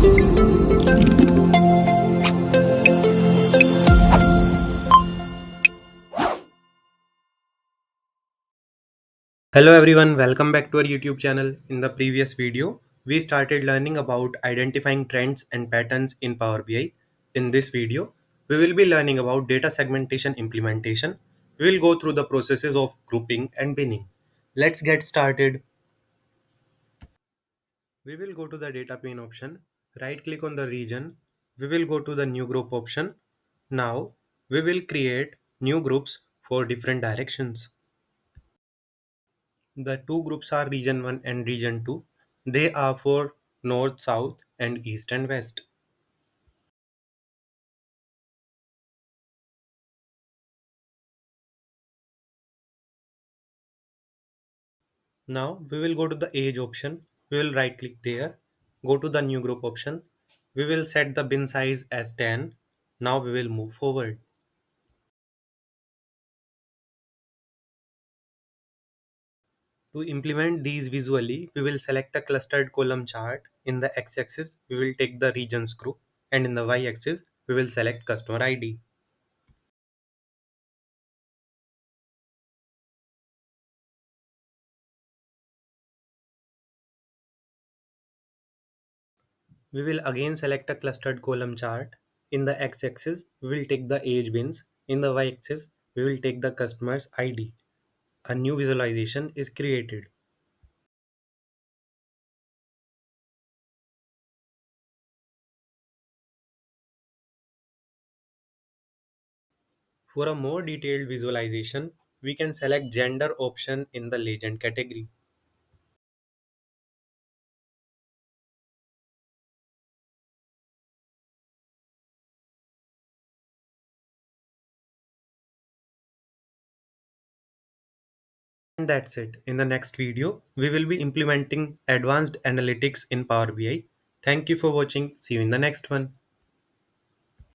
Hello everyone, welcome back to our YouTube channel. In the previous video, we started learning about identifying trends and patterns in Power BI. In this video, we will be learning about data segmentation implementation. We will go through the processes of grouping and binning. Let's get started. We will go to the data pane option, right click on the region. We will go to the new group option. Now, we will create new groups for different directions. The two groups are region 1 and region 2. They are for north, south, and east and west. Now we will go to the age option. We will right click there. Go to the new group option. We will set the bin size as 10. Now we will move forward. To implement these visually, we will select a clustered column chart. In the x-axis, we will take the regions group, and in the y-axis, we will select customer ID. We will again select a clustered column chart. In the x-axis, we will take the age bins. In the y-axis, we will take the customer's ID. A new visualization is created. For a more detailed visualization, we can select gender option in the legend category. And that's it. In the next video, we will be implementing advanced analytics in Power BI. Thank you for watching. See you in the next one.